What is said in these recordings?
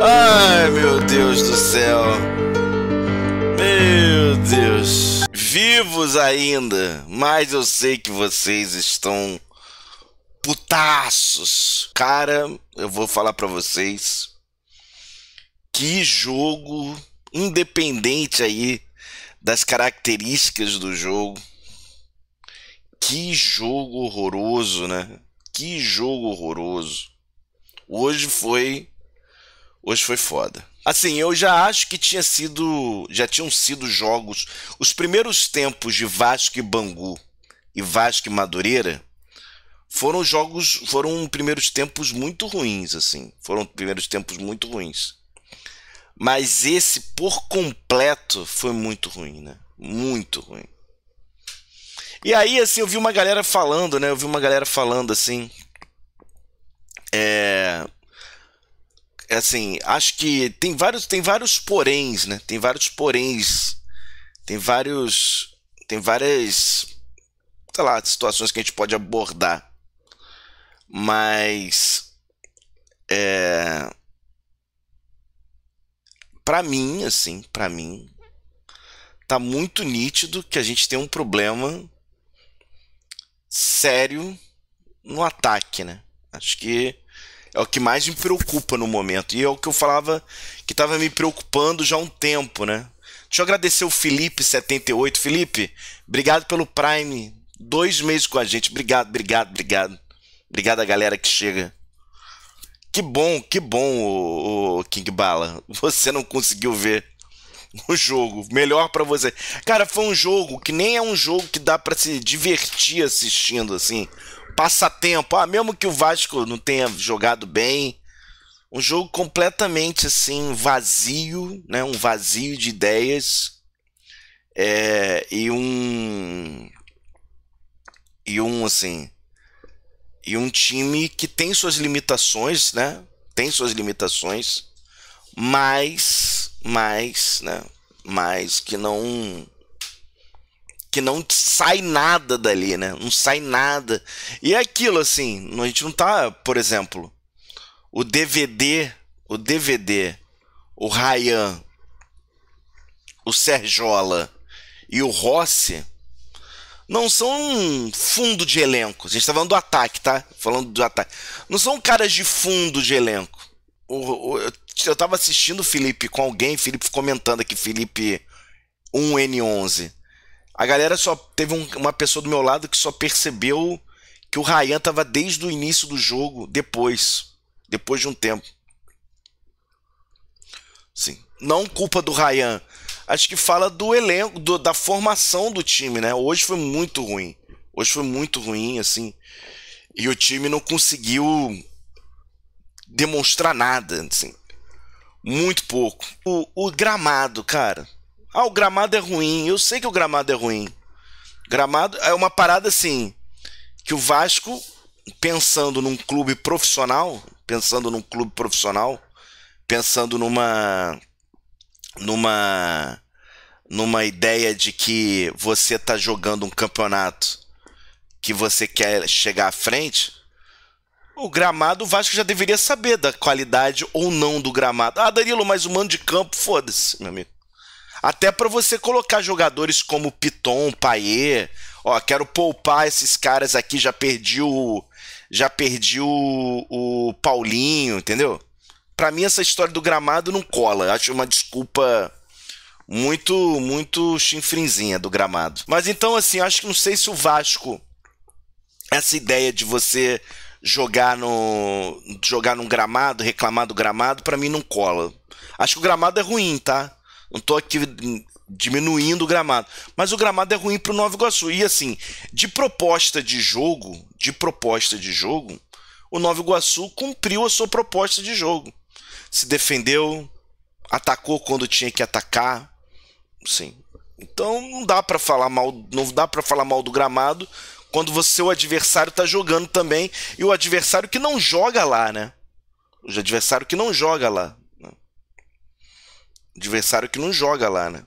Ai, meu Deus do céu. Meu Deus. Vivos ainda, mas eu sei que vocês estão putaços. Cara, eu vou falar pra vocês. Que jogo, independente aí das características do jogo. Que jogo horroroso, né? Que jogo horroroso. Hoje foi foda. Assim, eu já acho que já tinham sido jogos, os primeiros tempos de Vasco e Bangu e Vasco e Madureira foram primeiros tempos muito ruins, assim. Foram primeiros tempos muito ruins. Mas esse, por completo, foi muito ruim, né? Muito ruim. E aí, assim, eu vi uma galera falando, né? Assim... Assim, acho que tem vários poréns, né? Tem várias, sei lá, situações que a gente pode abordar. Mas... Pra mim, tá muito nítido que a gente tem um problema sério no ataque, né? Acho que é o que mais me preocupa no momento. E é o que eu falava que estava me preocupando já há um tempo, né? Deixa eu agradecer o Felipe78. Felipe, obrigado pelo Prime. 2 meses com a gente. Obrigado. Obrigado a galera que chega. Que bom, o King Bala. Você não conseguiu ver o jogo. Melhor pra você. Cara, foi um jogo que nem é um jogo que dá pra se divertir assistindo, assim. Passatempo. Mesmo que o Vasco não tenha jogado bem. Um jogo completamente, assim, vazio, né? Um vazio de ideias. E um time que tem suas limitações, né? Tem suas limitações, mas que não sai nada dali, né? Não sai nada. E é aquilo, assim, a gente não tá, por exemplo, o DVD, o Ryan, o Sergiola e o Rossi não são fundo de elenco. A gente tá falando do ataque, tá? Falando do ataque. Não são caras de fundo de elenco. Eu tava assistindo o Felipe com alguém, Felipe comentando aqui, Felipe 1N11. A galera só teve uma pessoa do meu lado que só percebeu que o Ryan tava desde o início do jogo, depois de um tempo. Sim. Não culpa do Ryan. Acho que fala do elenco, da formação do time, né? Hoje foi muito ruim, assim. E o time não conseguiu demonstrar nada, assim. Muito pouco. O gramado, cara. O gramado é ruim. Eu sei que o gramado é ruim. Gramado é uma parada, assim, que o Vasco, pensando num clube profissional, pensando numa ideia de que você tá jogando um campeonato que você quer chegar à frente, o gramado, o Vasco já deveria saber da qualidade ou não do gramado. Danilo, mas o mando de campo, foda-se, meu amigo. Até para você colocar jogadores como Piton, Payet, quero poupar esses caras aqui, já perdi o Paulinho, entendeu? Pra mim essa história do gramado não cola. Acho uma desculpa muito chinfrinzinha do gramado. Mas então, assim, acho que não sei se o Vasco, essa ideia de você jogar num gramado, reclamar do gramado, pra mim não cola. Acho que o gramado é ruim, tá? Não tô aqui diminuindo o gramado, mas o gramado é ruim pro Nova Iguaçu. E assim, de proposta de jogo, o Nova Iguaçu cumpriu a sua proposta de jogo. Se defendeu, atacou quando tinha que atacar, sim. Então não dá para falar mal do gramado quando o adversário tá jogando também, e o adversário que não joga lá, né? O adversário que não joga lá, né?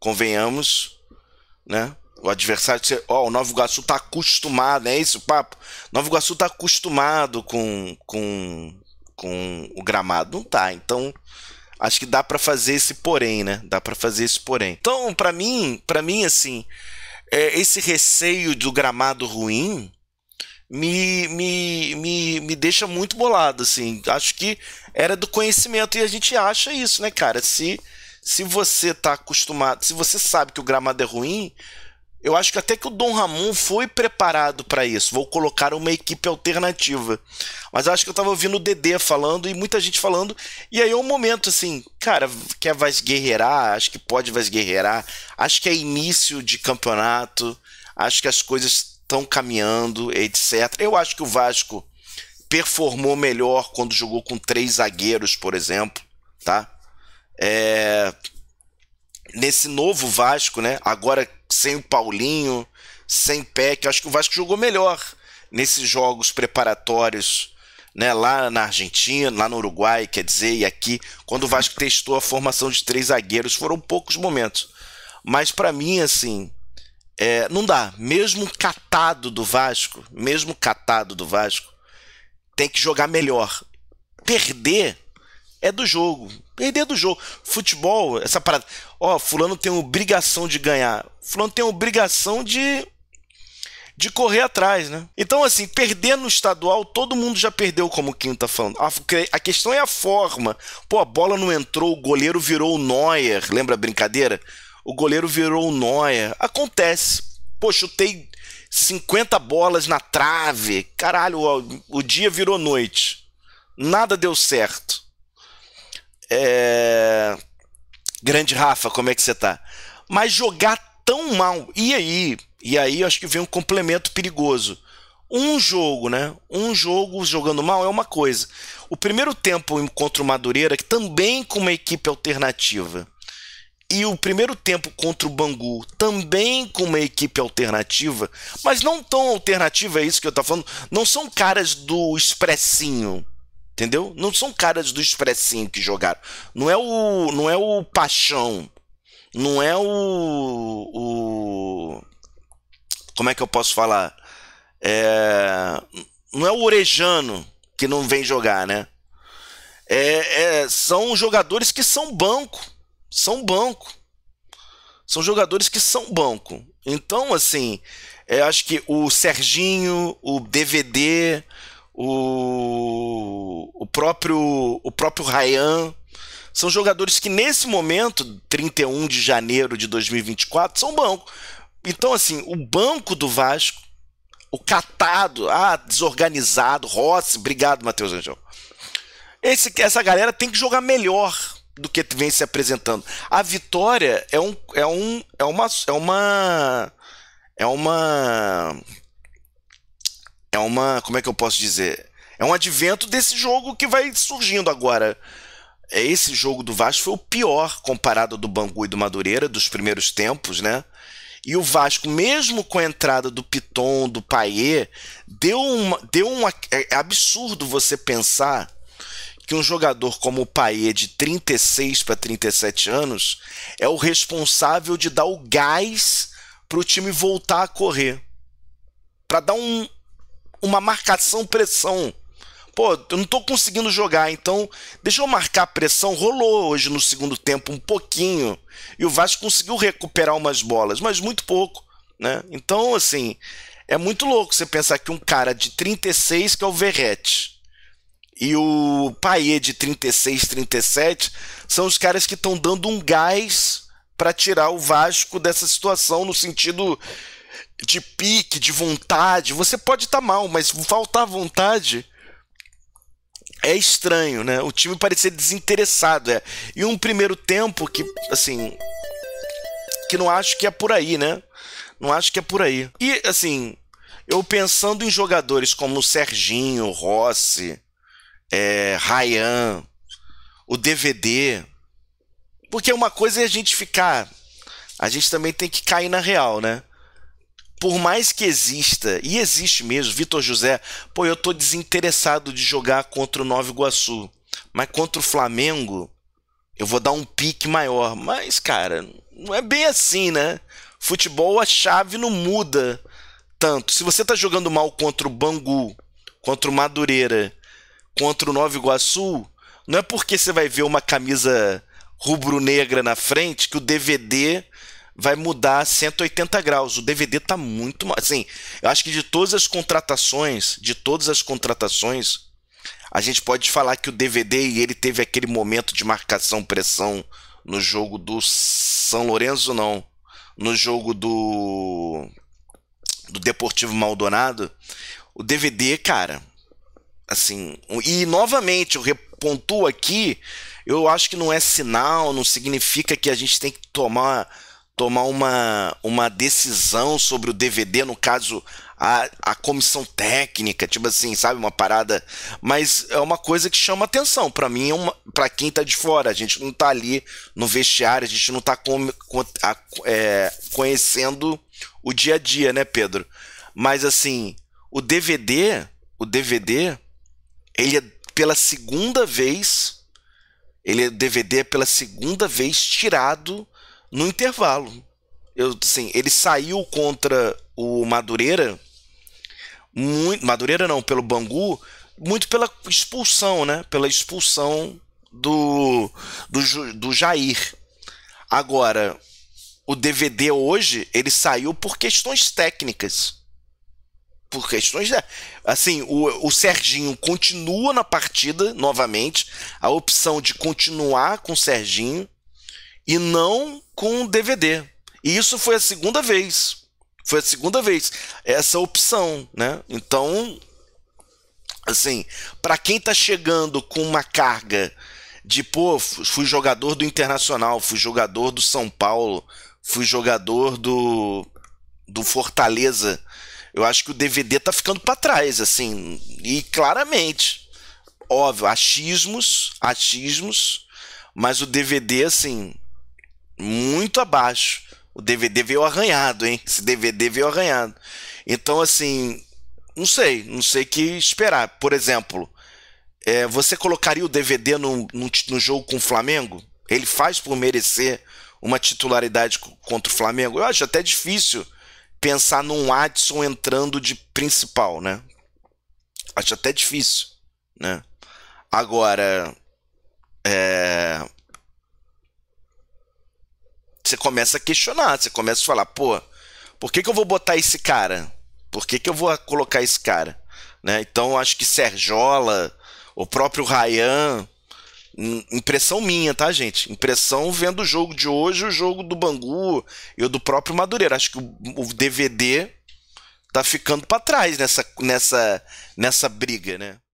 convenhamos, né? O adversário, ó, o Nova Iguaçu tá acostumado, é esse o papo? Nova Iguaçu tá acostumado com o gramado, não tá. Então, acho que dá para fazer esse porém, né? Dá para fazer esse porém. Então, para mim assim, esse receio do gramado ruim me deixa muito bolado, assim. Acho que era do conhecimento e a gente acha isso, né, cara? Se você tá acostumado, se você sabe que o gramado é ruim, eu acho que até que o Dom Ramon foi preparado para isso. Vou colocar uma equipe alternativa. Mas eu acho que eu tava ouvindo o Dedê falando e muita gente falando. E aí é um momento assim, cara, quer guerreirar? Acho que pode guerreirar. Acho que é início de campeonato. Acho que as coisas estão caminhando, etc. Eu acho que o Vasco performou melhor quando jogou com 3 zagueiros, por exemplo, tá? Nesse novo Vasco, né? Agora sem o Paulinho, sem Peck, acho que o Vasco jogou melhor nesses jogos preparatórios, né? Lá na Argentina, lá no Uruguai, quer dizer, e aqui, quando o Vasco testou a formação de 3 zagueiros, foram poucos momentos. Mas para mim, assim, não dá. Mesmo catado do Vasco, tem que jogar melhor. Perder é do jogo. Perder do jogo. Futebol, essa parada. Ó, fulano tem obrigação de ganhar. Fulano tem obrigação de correr atrás, né? Então, assim, perder no estadual, todo mundo já perdeu, como o Quinho tá falando. A questão é a forma. Pô, a bola não entrou, o goleiro virou o Neuer. Lembra a brincadeira? O goleiro virou o Neuer. Acontece. Pô, chutei 50 bolas na trave. Caralho, o dia virou noite. Nada deu certo. Grande Rafa, como é que você tá? Mas jogar tão mal. E aí acho que vem um complemento perigoso. Um jogo, né? Um jogo jogando mal é uma coisa. O primeiro tempo contra o Madureira, que também com uma equipe alternativa, e o primeiro tempo contra o Bangu, também com uma equipe alternativa, mas não tão alternativa, é isso que eu tô falando. Não são caras do expressinho. Entendeu? Não são caras do expressinho que jogaram. Não é o Paixão. Não é como é que eu posso falar? Não é o Orejano que não vem jogar, né? São jogadores que são banco. São banco. São jogadores que são banco. Então, assim, acho que o Serginho, o DVD, o próprio Ryan, são jogadores que nesse momento, 31 de janeiro de 2024, são banco. Então, assim, o banco do Vasco, o catado, desorganizado, Rossi, obrigado, Matheus Angel. Essa galera tem que jogar melhor do que vem se apresentando. A vitória é uma, como é que eu posso dizer? É um advento desse jogo que vai surgindo agora. Esse jogo do Vasco foi o pior comparado ao do Bangu e do Madureira, dos primeiros tempos, né? E o Vasco, mesmo com a entrada do Piton, do Payet, é absurdo você pensar que um jogador como o Payet, de 36 para 37 anos, é o responsável de dar o gás para o time voltar a correr. Para dar uma marcação-pressão. Pô, eu não tô conseguindo jogar, então deixa eu marcar a pressão. Rolou hoje no segundo tempo um pouquinho, e o Vasco conseguiu recuperar umas bolas, mas muito pouco, né? Então, assim, é muito louco você pensar que um cara de 36, que é o Verratti, e o Payet de 36, 37, são os caras que estão dando um gás para tirar o Vasco dessa situação, no sentido de pique, de vontade. Você pode estar mal, mas faltar vontade é estranho, né? O time parecia desinteressado. E um primeiro tempo que, assim, que não acho que é por aí, né? Não acho que é por aí. E, assim, eu pensando em jogadores como o Serginho, o Rossi, Ryan, o DVD, porque uma coisa é a gente ficar, a gente também tem que cair na real, né? Por mais que exista, e existe mesmo, Vitor José, pô, eu tô desinteressado de jogar contra o Nova Iguaçu, mas contra o Flamengo, eu vou dar um pique maior. Mas, cara, não é bem assim, né? Futebol, a chave não muda tanto. Se você tá jogando mal contra o Bangu, contra o Madureira, contra o Nova Iguaçu, não é porque você vai ver uma camisa rubro-negra na frente que o DVD vai mudar 180 graus. O DVD tá muito mal. Assim, eu acho que de todas as contratações, a gente pode falar que o DVD e ele teve aquele momento de marcação-pressão no jogo do São Lourenço, não. No jogo do Deportivo Maldonado. O DVD, cara, assim, e novamente eu repontuo aqui, eu acho que não é sinal, não significa que a gente tem que tomar uma decisão sobre o DVD, no caso a comissão técnica, tipo assim, sabe, uma parada, mas é uma coisa que chama atenção para mim, para quem tá de fora, a gente não tá ali no vestiário, a gente não tá conhecendo o dia a dia, né, Pedro? Mas assim, o DVD, ele é pela segunda vez, o DVD é pela segunda vez tirado no intervalo. Sim, ele saiu contra o Madureira, Madureira não, pelo Bangu, muito pela expulsão, né? Pela expulsão do Jair. Agora, o DVD hoje, ele saiu por questões técnicas. Por questões assim, o Serginho continua na partida novamente, a opção de continuar com o Serginho e não com o DVD. E isso foi a segunda vez. Foi a segunda vez essa opção, né? Então, assim, para quem tá chegando com uma carga de, pô, fui jogador do Internacional, fui jogador do São Paulo, fui jogador do Fortaleza, eu acho que o DVD tá ficando para trás, assim, e claramente, óbvio, achismos, mas o DVD, assim, muito abaixo. O DVD veio arranhado, hein? Esse DVD veio arranhado. Então, assim, não sei o que esperar. Por exemplo, você colocaria o DVD no jogo com o Flamengo? Ele faz por merecer uma titularidade contra o Flamengo? Eu acho até difícil pensar num Adson entrando de principal, né? Acho até difícil, né? Agora, você começa a questionar, você começa a falar, pô, por que eu vou botar esse cara? Por que eu vou colocar esse cara? Né? Então, acho que Serjola, o próprio Ryan, impressão minha, tá, gente? Impressão vendo o jogo de hoje, o jogo do Bangu e o do próprio Madureira. Acho que o DVD tá ficando para trás nessa briga, né?